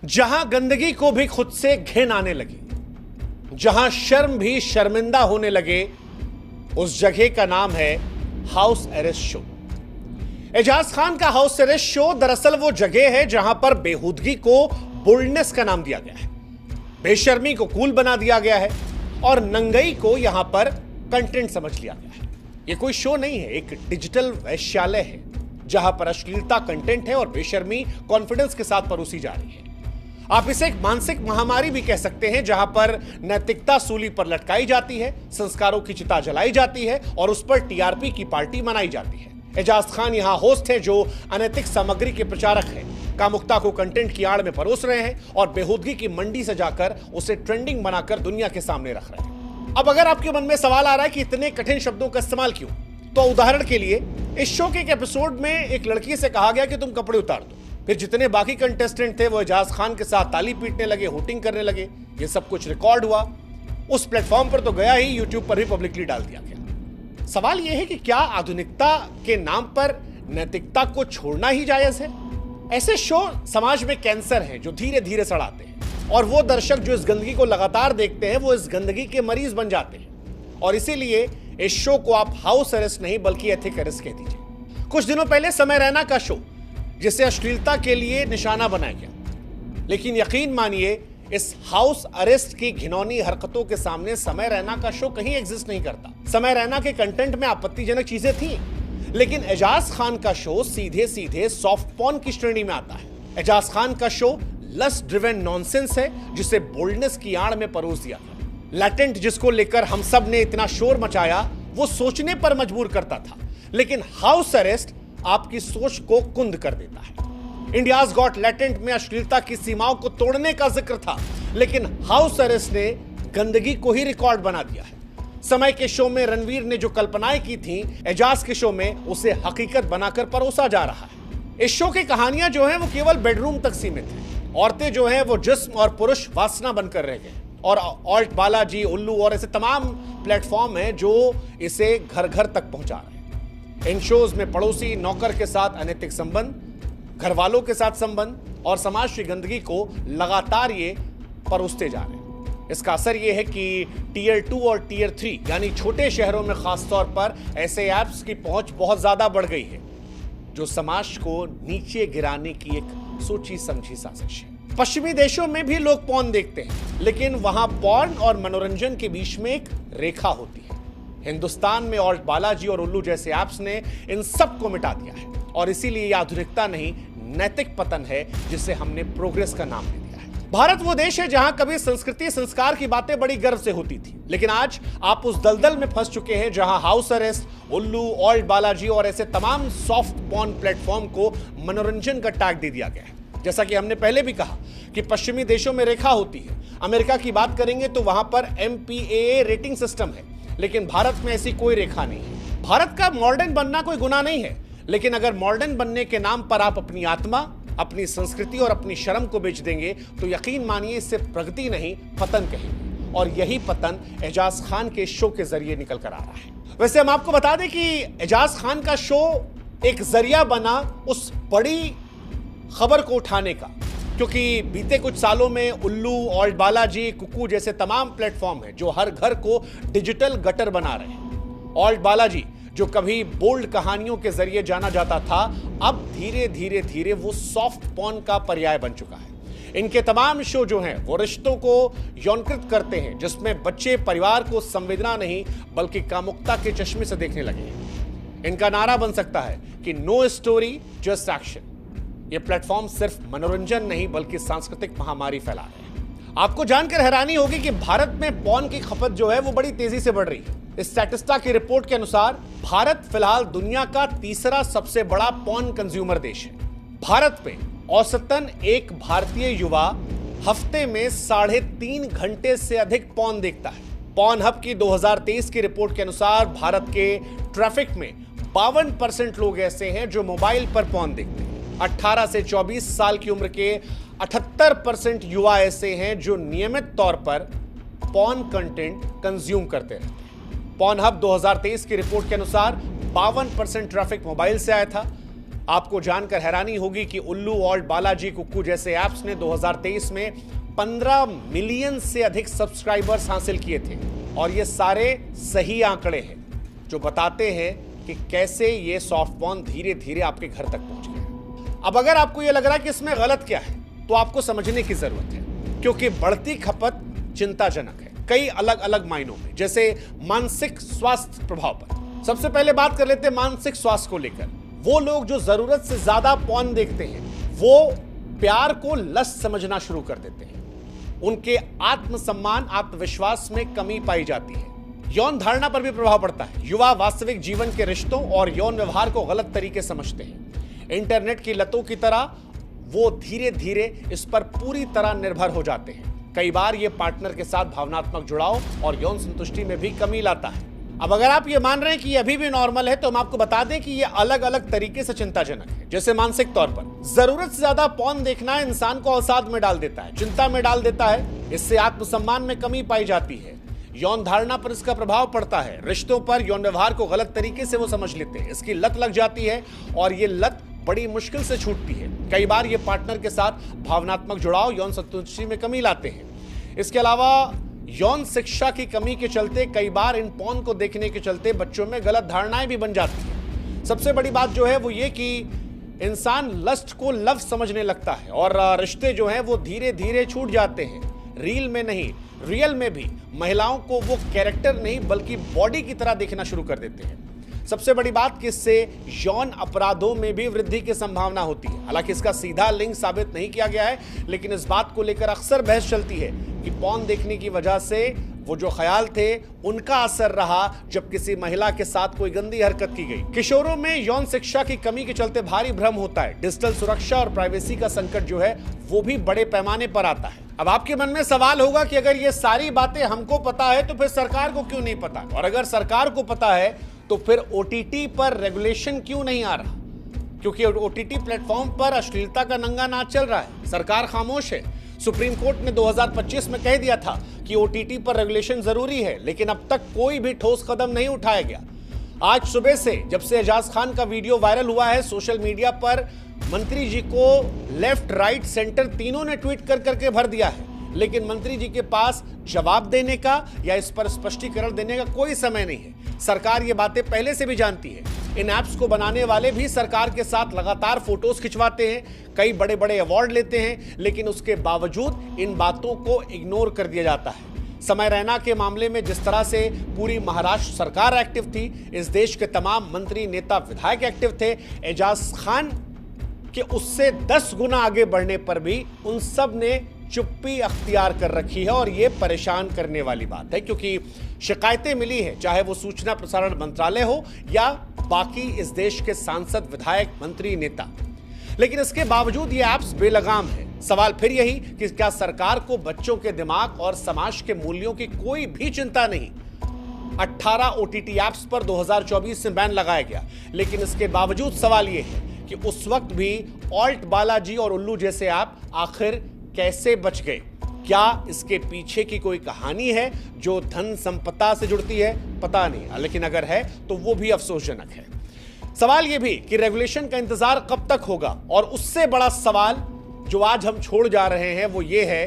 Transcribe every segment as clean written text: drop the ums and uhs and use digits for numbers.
जहां गंदगी को भी खुद से घिन आने लगी, जहां शर्म भी शर्मिंदा होने लगे, उस जगह का नाम है house arrest show. Ajaz Khan का हाउस अरेस्ट शो दरअसल वो जगह है जहां पर बेहूदगी को बोल्डनेस का नाम दिया गया है, बेशर्मी को कूल बना दिया गया है और नंगई को यहां पर कंटेंट समझ लिया गया है। यह कोई शो नहीं है, एक डिजिटल वैश्यालय है जहां पर अश्लीलता कंटेंट है और बेशर्मी कॉन्फिडेंस के साथ परोसी जा रही है। आप इसे एक मानसिक महामारी भी कह सकते हैं, जहां पर नैतिकता सूली पर लटकाई जाती है, संस्कारों की चिता जलाई जाती है और उस पर टीआरपी की पार्टी मनाई जाती है। एजाज खान यहां होस्ट हैं जो अनैतिक सामग्री के प्रचारक हैं, कामुकता को कंटेंट की आड़ में परोस रहे हैं और बेहूदगी की मंडी से जाकर उसे ट्रेंडिंग बनाकर दुनिया के सामने रख रहे हैं। अब अगर आपके मन में सवाल आ रहा है कि इतने कठिन शब्दों का इस्तेमाल क्यों, तो उदाहरण के लिए इस शो के एक एपिसोड में एक लड़की से कहा गया कि तुम कपड़े उतार दो, फिर जितने बाकी कंटेस्टेंट थे वो एजाज खान के साथ ताली पीटने लगे, होटिंग करने लगे। ये सब कुछ रिकॉर्ड हुआ, उस प्लेटफॉर्म पर तो गया ही, यूट्यूब पर भी पब्लिकली डाल दिया गया। सवाल यह है कि क्या आधुनिकता के नाम पर नैतिकता को छोड़ना ही जायज है? ऐसे शो समाज में कैंसर हैं जो धीरे धीरे सड़ाते हैं और वो दर्शक जो इस गंदगी को लगातार देखते हैं वो इस गंदगी के मरीज बन जाते हैं। और इसीलिए इस शो को आप हाउस अरेस्ट नहीं बल्कि एथिक अरेस्ट कह दीजिए। कुछ दिनों पहले समय रैना का शो, जिसे अश्लीलता के लिए निशाना बनाया गया, लेकिन यकीन मानिए इस हाउस अरेस्ट की घिनौनी हरकतों के सामने समय रैना का शो कहीं एग्जिस्ट नहीं करता। समय रैना के कंटेंट में आपत्तिजनक चीजें थी, लेकिन एजाज खान का शो सीधे सीधे सॉफ्ट पॉर्न की श्रेणी में आता है। एजाज खान का शो लस्ट ड्रिवन नॉनसेंस है जिसे बोल्डनेस की आड़ में परोस दिया गया। लैटेंट, जिसको लेकर हम सब ने इतना शोर मचाया, वो सोचने पर मजबूर करता था, लेकिन हाउस अरेस्ट आपकी सोच को कुंद कर देता है। इंडियाज गॉट लैटेंट में अश्लीलता की सीमाओं को तोड़ने का जिक्र था, लेकिन हाउस अरेस्ट ने गंदगी को ही रिकॉर्ड बना दिया है। समय के शो में रणवीर ने जो कल्पनाएं की थी, एजाज के शो में उसे हकीकत बनाकर परोसा जा रहा है। इस शो की कहानियां जो हैं वो केवल बेडरूम तक सीमित हैं। औरतें जो हैं वो जिस्म और पुरुष वासना बनकर रह गए और ऑल्ट बालाजी, उल्लू और ऐसे तमाम प्लेटफॉर्म हैं जो इसे घर घर तक पहुंचा रहे हैं। इन शोज में पड़ोसी नौकर के साथ अनैतिक संबंध, घर वालों के साथ संबंध और समाज की गंदगी को लगातार ये परोसते जा रहे हैं। इसका असर यह है कि टीयर 2 और टीयर 3 यानी छोटे शहरों में खासतौर पर ऐसे ऐप्स की पहुंच बहुत ज्यादा बढ़ गई है जो समाज को नीचे गिराने की एक सोची समझी साजिश है। पश्चिमी देशों में भी लोग पॉर्न देखते हैं, लेकिन वहां पॉर्न और मनोरंजन के बीच में एक रेखा होती है। हिंदुस्तान में ऑल्ट बालाजी और उल्लू जैसे ऐप्स ने इन सब को मिटा दिया है और इसीलिए यह आधुनिकता नहीं, नैतिक पतन है जिसे हमने प्रोग्रेस का नाम दे दिया है। भारत वो देश है जहां कभी संस्कृति संस्कार की बातें बड़ी गर्व से होती थी, लेकिन आज आप उस दलदल में फंस चुके हैं जहां हाउस अरेस्ट, उल्लू, ऑल्ट बालाजी और ऐसे तमाम सॉफ्ट पॉर्न प्लेटफॉर्म को मनोरंजन का टैग दे दिया गया है। जैसा कि हमने पहले भी कहा कि पश्चिमी देशों में रेखा होती है। अमेरिका की बात करेंगे तो वहां पर MPAA रेटिंग सिस्टम है, लेकिन भारत में ऐसी कोई रेखा नहीं है। भारत का मॉडर्न बनना कोई गुनाह नहीं है, लेकिन अगर मॉडर्न बनने के नाम पर आप अपनी आत्मा, अपनी संस्कृति और अपनी शर्म को बेच देंगे तो यकीन मानिए इससे प्रगति नहीं पतन कहेंगे। और यही पतन एजाज खान के शो के जरिए निकल कर आ रहा है। वैसे हम आपको बता दें कि एजाज खान का शो एक जरिया बना उस बड़ी खबर को उठाने का, क्योंकि बीते कुछ सालों में उल्लू, ऑल्ट बालाजी, कुकू जैसे तमाम प्लेटफॉर्म हैं जो हर घर को डिजिटल गटर बना रहे हैं। ऑल्ट बालाजी जो कभी बोल्ड कहानियों के जरिए जाना जाता था, अब धीरे धीरे धीरे वो सॉफ्ट पॉर्न का पर्याय बन चुका है। इनके तमाम शो जो हैं वो रिश्तों को यौनकृत करते हैं, जिसमें बच्चे परिवार को संवेदना नहीं बल्कि कामुकता के चश्मे से देखने लगे हैं। इनका नारा बन सकता है कि नो स्टोरी जस्ट एक्शन। ये प्लेटफॉर्म सिर्फ मनोरंजन नहीं बल्कि सांस्कृतिक महामारी फैला रहे हैं। आपको जानकर हैरानी होगी कि भारत में पॉर्न की खपत जो है वो बड़ी तेजी से बढ़ रही है। स्टैटिस्टा की रिपोर्ट के अनुसार भारत फिलहाल दुनिया का तीसरा सबसे बड़ा पॉर्न कंज्यूमर देश है। भारत में औसतन एक भारतीय युवा हफ्ते में 3.5 घंटे से अधिक पॉर्न देखता है। पॉर्न हब की 2023 की रिपोर्ट के अनुसार भारत के ट्रैफिक में 52% लोग ऐसे हैं जो मोबाइल पर पॉर्न देखते हैं। 18 से 24 साल की उम्र के 78% युवा ऐसे हैं जो नियमित तौर पर पॉर्न कंटेंट कंज्यूम करते रहते हैं। पॉर्न हब 2023 की रिपोर्ट के अनुसार 52% ट्रैफिक मोबाइल से आया था, आपको जानकर हैरानी होगी कि उल्लू और बालाजी कुक्कू जैसे ऐप्स ने 2023 में 15 मिलियन से अधिक सब्सक्राइबर्स हासिल किए थे और ये सारे सही आंकड़े हैं जो बताते हैं कि कैसे ये सॉफ्ट पॉर्न धीरे धीरे आपके घर तक पहुंच गया। अब अगर आपको ये लग रहा है कि इसमें गलत क्या है तो आपको समझने की जरूरत है, क्योंकि बढ़ती खपत चिंताजनक है कई अलग अलग मायनों में, जैसे मानसिक स्वास्थ्य प्रभाव पर। सबसे पहले बात कर लेते हैं मानसिक स्वास्थ्य को लेकर। वो लोग जो जरूरत से ज्यादा पॉर्न देखते हैं वो प्यार को लस्ट समझना शुरू कर देते हैं, उनके आत्मसम्मान आत्मविश्वास में कमी पाई जाती है, यौन धारणा पर भी प्रभाव पड़ता है। युवा वास्तविक जीवन के रिश्तों और यौन व्यवहार को गलत तरीके समझते हैं। इंटरनेट की लतों की तरह वो धीरे धीरे इस पर पूरी तरह निर्भर हो जाते हैं। कई बार ये पार्टनर के साथ भावनात्मक जुड़ाव और यौन संतुष्टि में भी कमी लाता है। अब अगर आप ये मान रहे हैं कि ये अभी भी नॉर्मल है तो हम आपको बता दें कि ये अलग अलग तरीके से चिंताजनक है। जैसे मानसिक तौर पर जरूरत से ज्यादा पॉर्न देखना इंसान को अवसाद में डाल देता है, चिंता में डाल देता है, इससे आत्मसम्मान में कमी पाई जाती है, यौन धारणा पर इसका प्रभाव पड़ता है, रिश्तों पर, यौन व्यवहार को गलत तरीके से वो समझ लेते हैं, इसकी लत लग जाती है और ये लत बड़ी मुश्किल से छूटती है। कई बार ये पार्टनर के साथ भावनात्मक जुड़ाव, यौन संतुष्टि में कमी लाते हैं। इसके अलावा यौन शिक्षा की कमी के चलते कई बार इन पॉर्न को देखने के चलते बच्चों में गलत धारणाएं भी बन जाती हैं। सबसे बड़ी बात जो है वो ये कि इंसान लस्ट को लव समझने लगता है और रिश्ते जो हैं वो धीरे धीरे छूट जाते हैं। रील में नहीं, रियल में भी महिलाओं को वो कैरेक्टर नहीं बल्कि बॉडी की तरह देखना शुरू कर देते हैं। सबसे बड़ी बात कि इससे यौन अपराधों में भी वृद्धि की संभावना होती है। हालांकि इसका सीधा लिंक साबित नहीं किया गया है, लेकिन इस बात को लेकर अक्सर बहस चलती है कि पॉर्न देखने की वजह से वो जो ख्याल थे उनका असर रहा जब किसी महिला के साथ कोई गंदी हरकत की गई। किशोरों में यौन शिक्षा की कमी के चलते भारी भ्रम होता है। डिजिटल सुरक्षा और प्राइवेसी का संकट जो है वो भी बड़े पैमाने पर आता है। अब आपके मन में सवाल होगा कि अगर ये सारी बातें हमको पता है तो फिर सरकार को क्यों नहीं पता, और अगर सरकार को पता है तो फिर ओटीटी पर रेगुलेशन क्यों नहीं आ रहा? क्योंकि ओटीटी प्लेटफॉर्म पर अश्लीलता का नंगा नाच चल रहा है, सरकार खामोश है। सुप्रीम कोर्ट ने 2025 में कह दिया था कि ओटीटी पर रेगुलेशन जरूरी है, लेकिन अब तक कोई भी ठोस कदम नहीं उठाया गया। आज सुबह से जब से एजाज खान का वीडियो वायरल हुआ है सोशल मीडिया पर, मंत्री जी को लेफ्ट राइट सेंटर तीनों ने ट्वीट कर करके भर दिया है, लेकिन मंत्री जी के पास जवाब देने का या इस पर स्पष्टीकरण देने का कोई समय नहीं है। सरकार ये बातें पहले से भी जानती है। इन ऐप्स को बनाने वाले भी सरकार के साथ लगातार फोटोज खिंचवाते हैं, कई बड़े बड़े अवार्ड लेते हैं, लेकिन उसके बावजूद इन बातों को इग्नोर कर दिया जाता है। समय रैना के मामले में जिस तरह से पूरी महाराष्ट्र सरकार एक्टिव थी, इस देश के तमाम मंत्री, नेता, विधायक एक्टिव थे। एजाज खान के उससे 10 गुना आगे बढ़ने पर भी उन सब ने चुप्पी अख्तियार कर रखी है और यह परेशान करने वाली बात है, क्योंकि शिकायतें मिली है, चाहे वो सूचना प्रसारण मंत्रालय हो या बाकी इस देश के सांसद, विधायक, मंत्री, नेता। लेकिन इसके बावजूद ये ऐप्स बेलगाम है। सवाल फिर यही कि क्या सरकार को बच्चों के दिमाग और समाज के मूल्यों की कोई भी चिंता नहीं? 18 ओटीटी ऐप्स पर 2024 में बैन लगाया गया, लेकिन इसके बावजूद सवाल यह है कि उस वक्त भी ऑल्ट बालाजी और उल्लू जैसे ऐप आखिर कैसे बच गए? क्या इसके पीछे की कोई कहानी है जो धन संपदा से जुड़ती है? पता नहीं, लेकिन अगर है तो वो भी अफसोसजनक है। सवाल यह भी कि रेगुलेशन का इंतजार कब तक होगा, और उससे बड़ा सवाल जो आज हम छोड़ जा रहे हैं वो ये है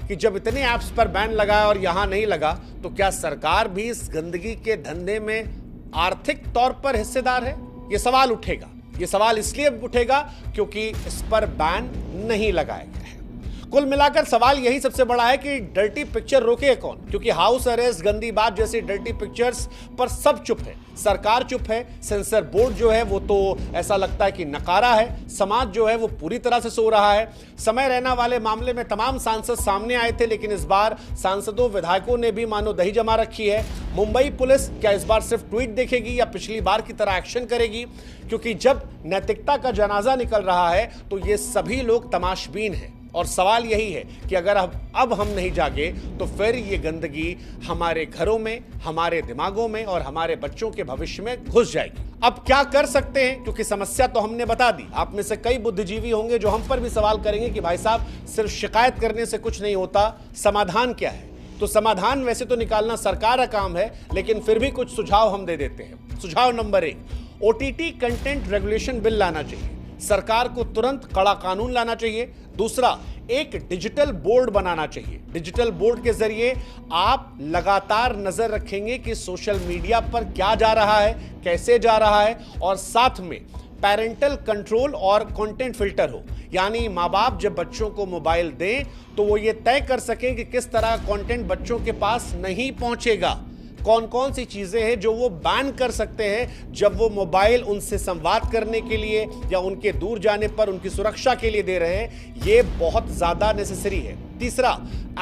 कि जब इतने ऐप्स पर बैन लगा और यहां नहीं लगा तो क्या सरकार भी इस गंदगी के धंधे में आर्थिक तौर पर हिस्सेदार है? यह सवाल उठेगा। यह सवाल इसलिए उठेगा क्योंकि इस पर बैन नहीं लगाया गया है। कुल मिलाकर सवाल यही सबसे बड़ा है कि डर्टी पिक्चर रोके कौन? क्योंकि हाउस अरेस्ट, गंदी बात जैसी डर्टी पिक्चर्स पर सब चुप है, सरकार चुप है, सेंसर बोर्ड जो है वो तो ऐसा लगता है कि नकारा है, समाज जो है वो पूरी तरह से सो रहा है। समय रैना वाले मामले में तमाम सांसद सामने आए थे, लेकिन इस बार सांसदों, विधायकों ने भी मानो दही जमा रखी है। मुंबई पुलिस क्या इस बार सिर्फ ट्वीट देखेगी या पिछली बार की तरह एक्शन करेगी? क्योंकि जब नैतिकता का जनाजा निकल रहा है तो ये सभी लोग तमाशबीन हैं, और सवाल यही है कि अगर अब हम नहीं जागे तो फिर ये गंदगी हमारे घरों में, हमारे दिमागों में और हमारे बच्चों के भविष्य में घुस जाएगी। अब क्या कर सकते हैं? क्योंकि समस्या तो हमने बता दी। आप में से कई बुद्धिजीवी होंगे जो हम पर भी सवाल करेंगे कि भाई साहब सिर्फ शिकायत करने से कुछ नहीं होता, समाधान क्या है? तो समाधान वैसे तो निकालना सरकार का काम है, लेकिन फिर भी कुछ सुझाव हम दे देते हैं। सुझाव number 1, OTT content regulation bill लाना चाहिए। सरकार को तुरंत कड़ा कानून लाना चाहिए। दूसरा, एक डिजिटल बोर्ड बनाना चाहिए। डिजिटल बोर्ड के जरिए आप लगातार नजर रखेंगे कि सोशल मीडिया पर क्या जा रहा है, कैसे जा रहा है, और साथ में पेरेंटल कंट्रोल और कंटेंट फिल्टर हो, यानी माँ बाप जब बच्चों को मोबाइल दें तो वो ये तय कर सकें कि किस तरह कंटेंट बच्चों के पास नहीं पहुंचेगा, कौन कौन सी चीजें हैं जो वो बैन कर सकते हैं जब वो मोबाइल उनसे संवाद करने के लिए या उनके दूर जाने पर उनकी सुरक्षा के लिए दे रहे हैं। ये बहुत ज्यादा नेसेसरी है। तीसरा,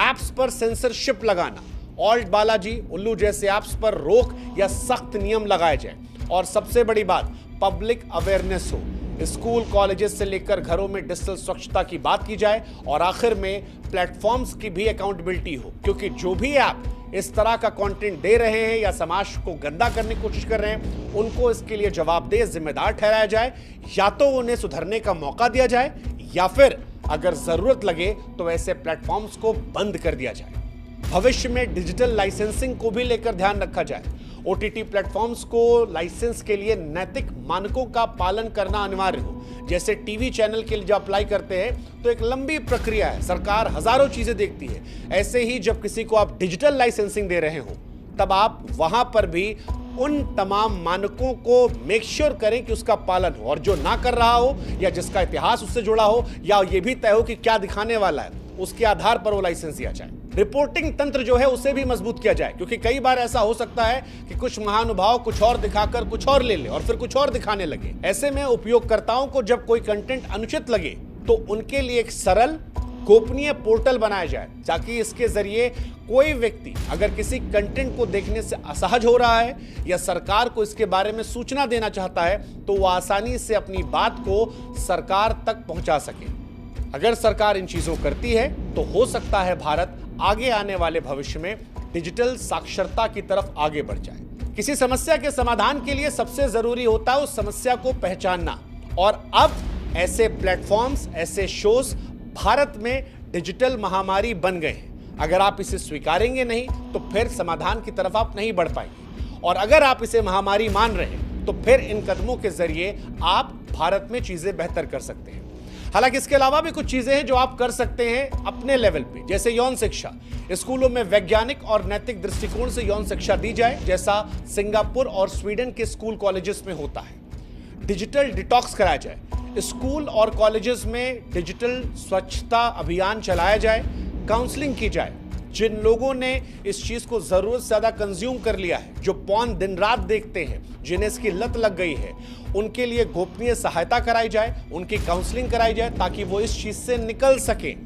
एप्स पर सेंसरशिप लगाना, ऑल्ट बालाजी, उल्लू जैसे एप्स पर रोक या सख्त नियम लगाए जाए। और सबसे बड़ी बात, पब्लिक अवेयरनेस हो, स्कूल कॉलेजेस से लेकर घरों में डिजिटल स्वच्छता की बात की जाए। और आखिर में प्लेटफॉर्म्स की भी अकाउंटेबिलिटी हो, क्योंकि जो भी ऐप इस तरह का कंटेंट दे रहे हैं या समाज को गंदा करने की कोशिश कर रहे हैं, उनको इसके लिए जवाबदेह, जिम्मेदार ठहराया जाए। या तो उन्हें सुधरने का मौका दिया जाए या फिर अगर जरूरत लगे तो ऐसे प्लेटफॉर्म्स को बंद कर दिया जाए। भविष्य में डिजिटल लाइसेंसिंग को भी लेकर ध्यान रखा जाए। ओटीटी प्लेटफॉर्म्स को लाइसेंस के लिए नैतिक मानकों का पालन करना अनिवार्य हो। जैसे टीवी चैनल के लिए जब अप्लाई करते हैं तो एक लंबी प्रक्रिया है, सरकार हजारों चीजें देखती है। ऐसे ही जब किसी को आप डिजिटल लाइसेंसिंग दे रहे हो तब आप वहां पर भी उन तमाम मानकों को मेक श्योर करें कि उसका पालन हो, और जो ना कर रहा हो या जिसका इतिहास उससे जुड़ा हो या ये भी तय हो कि क्या दिखाने वाला है, उसके आधार पर वो लाइसेंस दिया जाए। रिपोर्टिंग तंत्र जो है उसे भी मजबूत किया जाए, क्योंकि कई बार ऐसा हो सकता है कि कुछ महानुभाव कुछ और दिखाकर कुछ और ले ले और फिर कुछ और दिखाने लगे। ऐसे में उपयोगकर्ताओं को जब कोई कंटेंट अनुचित लगे तो उनके लिए एक सरल गोपनीय पोर्टल बनाया जाए, ताकि इसके जरिए कोई व्यक्ति अगर किसी कंटेंट को देखने से असहज हो रहा है या सरकार को इसके बारे में सूचना देना चाहता है तो वो आसानी से अपनी बात को सरकार तक पहुंचा सके। अगर सरकार इन चीजों करती है तो हो सकता है भारत आगे आने वाले भविष्य में डिजिटल साक्षरता की तरफ आगे बढ़ जाए। किसी समस्या के समाधान के लिए सबसे जरूरी होता है उस समस्या को पहचानना, और अब ऐसे प्लेटफॉर्म्स, ऐसे शोज भारत में डिजिटल महामारी बन गए हैं। अगर आप इसे स्वीकारेंगे नहीं तो फिर समाधान की तरफ आप नहीं बढ़ पाएंगे, और अगर आप इसे महामारी मान रहे हैं तो फिर इन कदमों के जरिए आप भारत में चीजें बेहतर कर सकते हैं। हालांकि इसके अलावा भी कुछ चीजें हैं जो आप कर सकते हैं अपने लेवल पे, जैसे यौन शिक्षा। स्कूलों में वैज्ञानिक और नैतिक दृष्टिकोण से यौन शिक्षा दी जाए, जैसा सिंगापुर और स्वीडन के स्कूल कॉलेजेस में होता है। डिजिटल डिटॉक्स कराया जाए, स्कूल और कॉलेजेस में डिजिटल स्वच्छता अभियान चलाया जाए, काउंसलिंग की जाए। जिन लोगों ने इस चीज को जरूरत से ज्यादा कंज्यूम कर लिया है, जो पॉर्न दिन रात देखते हैं, जिन्हें इसकी लत लग गई है, उनके लिए गोपनीय सहायता कराई जाए, उनकी काउंसलिंग कराई जाए ताकि वो इस चीज से निकल सके।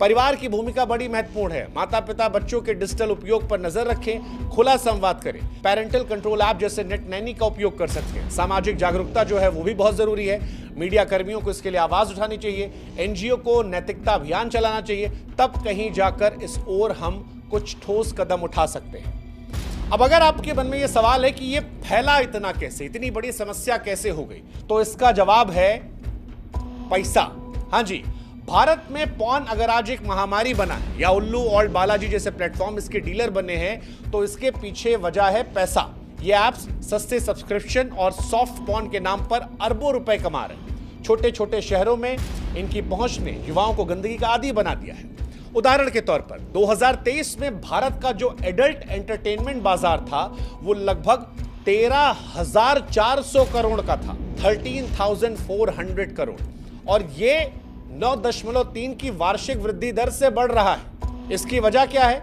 परिवार की भूमिका बड़ी महत्वपूर्ण है। माता पिता बच्चों के डिजिटल उपयोग पर नजर रखें, खुला संवाद करें, पेरेंटल कंट्रोल ऐप जैसे नेट नैनी का उपयोग कर सकते हैं। सामाजिक जागरूकता जो है वो भी बहुत जरूरी है। मीडिया कर्मियों को इसके लिए आवाज उठानी चाहिए, एनजीओ को नैतिकता अभियान चलाना चाहिए, तब कहीं जाकर इस ओर हम कुछ ठोस कदम उठा सकते हैं। अब अगर आपके मन में यह सवाल है कि यह फैला इतना कैसे, इतनी बड़ी समस्या कैसे हो गई, तो इसका जवाब है पैसा। हाँ जी, भारत में पॉर्न अगर आज एक महामारी बना है या उल्लू और बालाजी जैसे प्लेटफॉर्म इसके डीलर बने हैं, तो इसके पीछे वजह है पैसा। ये ऐप्स सस्ते सब्सक्रिप्शन और सॉफ्ट पॉर्न के नाम पर अरबों रुपए कमा रहे हैं। छोटे छोटे शहरों में इनकी पहुंच ने युवाओं को गंदगी का आदी बना दिया है। उदाहरण के तौर पर 2023 में भारत का जो एडल्ट एंटरटेनमेंट बाजार था वो लगभग 13,400 करोड़ का था, 13,400 करोड़, और ये 9.3 की वार्षिक वृद्धि दर से बढ़ रहा है। इसकी वजह क्या है?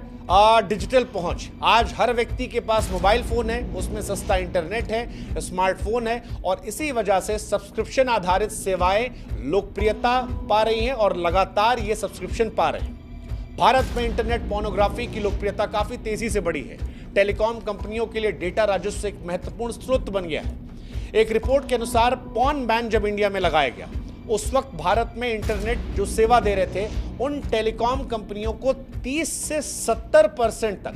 डिजिटल पहुंच। आज हर व्यक्ति के पास मोबाइल फोन है, उसमें सस्ता इंटरनेट है, स्मार्टफोन है, और इसी वजह से सब्सक्रिप्शन आधारित सेवाएं लोकप्रियता पा रही हैं और लगातार ये सब्सक्रिप्शन पा रहे हैं। भारत में इंटरनेट पोर्नोग्राफी की लोकप्रियता काफी तेजी से बढ़ी है। टेलीकॉम कंपनियों के लिए डेटा राजस्व एक महत्वपूर्ण स्रोत बन गया है। एक रिपोर्ट के अनुसार पॉर्न बैन जब इंडिया में लगाया गया, उस वक्त भारत में इंटरनेट जो सेवा दे रहे थे उन टेलीकॉम कंपनियों को 30 से 70% तक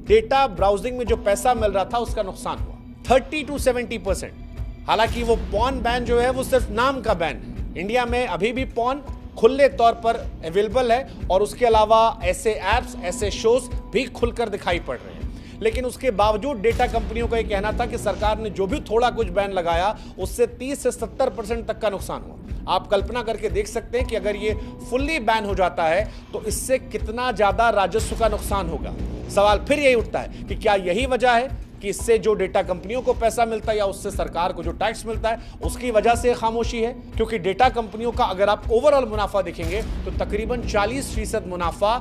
डेटा ब्राउजिंग में जो पैसा मिल रहा था उसका नुकसान हुआ, 30 to 70%। हालांकि वो पॉर्न बैन जो है वो सिर्फ नाम का बैन है। इंडिया में अभी भी पॉर्न खुले तौर पर अवेलेबल है और उसके अलावा ऐसे ऐप्स, ऐसे शोज भी खुलकर दिखाई पड़ रहे हैं। लेकिन उसके बावजूद डेटा कंपनियों का यह कहना था कि सरकार ने जो भी थोड़ा कुछ बैन लगाया उससे 30 से 70% तक का नुकसान हुआ। आप कल्पना करके देख सकते हैं कि अगर ये फुल्ली बैन हो जाता है तो इससे कितना ज्यादा राजस्व का नुकसान होगा। सवाल फिर यही उठता है कि क्या यही वजह है कि इससे जो डेटा कंपनियों को पैसा मिलता है या उससे सरकार को जो टैक्स मिलता है उसकी वजह से खामोशी है? क्योंकि डेटा कंपनियों का अगर आप ओवरऑल मुनाफा देखेंगे तो तकरीबन 40% मुनाफा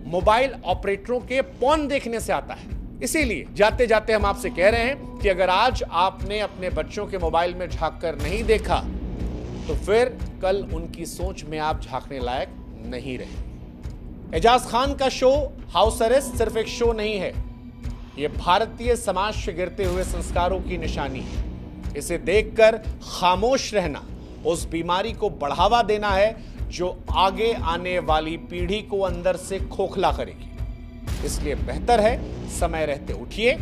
मोबाइल ऑपरेटरों के पॉर्न देखने से आता है। इसीलिए जाते जाते हम आपसे कह रहे हैं कि अगर आज आपने अपने बच्चों के मोबाइल में झांक कर नहीं देखा तो फिर कल उनकी सोच में आप झांकने लायक नहीं रहे। एजाज खान का शो हाउस अरेस्ट सिर्फ एक शो नहीं है, यह भारतीय समाज से गिरते हुए संस्कारों की निशानी है। इसे देखकर खामोश रहना उस बीमारी को बढ़ावा देना है जो आगे आने वाली पीढ़ी को अंदर से खोखला करेगी। इसलिए बेहतर है समय रहते उठिए।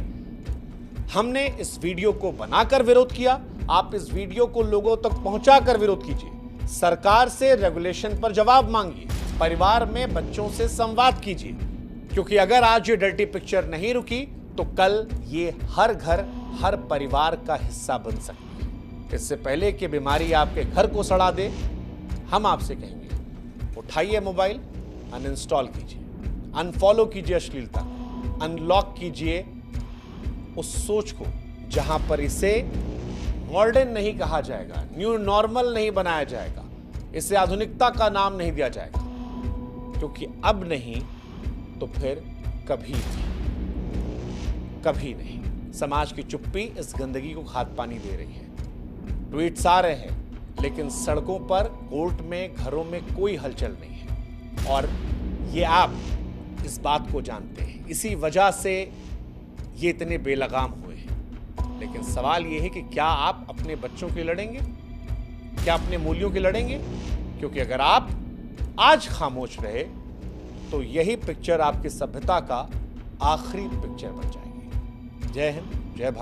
हमने इस वीडियो को बनाकर विरोध किया, आप इस वीडियो को लोगों तक पहुंचाकर विरोध कीजिए। सरकार से रेगुलेशन पर जवाब मांगिए, परिवार में बच्चों से संवाद कीजिए, क्योंकि अगर आज ये डर्टी पिक्चर नहीं रुकी तो कल ये हर घर हर परिवार का हिस्सा बन सकती है। इससे पहले कि बीमारी आपके घर को सड़ा दे, हम आपसे कहेंगे उठाइए मोबाइल, अनइंस्टॉल कीजिए, अनफॉलो कीजिए अश्लीलता, अनलॉक कीजिए उस सोच को जहां पर इसे मॉडर्न नहीं कहा जाएगा, न्यू नॉर्मल नहीं बनाया जाएगा, इसे आधुनिकता का नाम नहीं दिया जाएगा, क्योंकि अब नहीं तो फिर कभी नहीं। समाज की चुप्पी इस गंदगी को खाद पानी दे रही है। ट्वीट्स आ रहे हैं लेकिन सड़कों पर, कोर्ट में, घरों में कोई हलचल नहीं है और ये आप इस बात को जानते हैं। इसी वजह से ये इतने बेलगाम हुए हैं। लेकिन सवाल ये है कि क्या आप अपने बच्चों के लड़ेंगे? क्या अपने मूल्यों के लड़ेंगे? क्योंकि अगर आप आज खामोश रहे तो यही पिक्चर आपकी सभ्यता का आखिरी पिक्चर बन जाएगी। जय हिंद, जय भारत।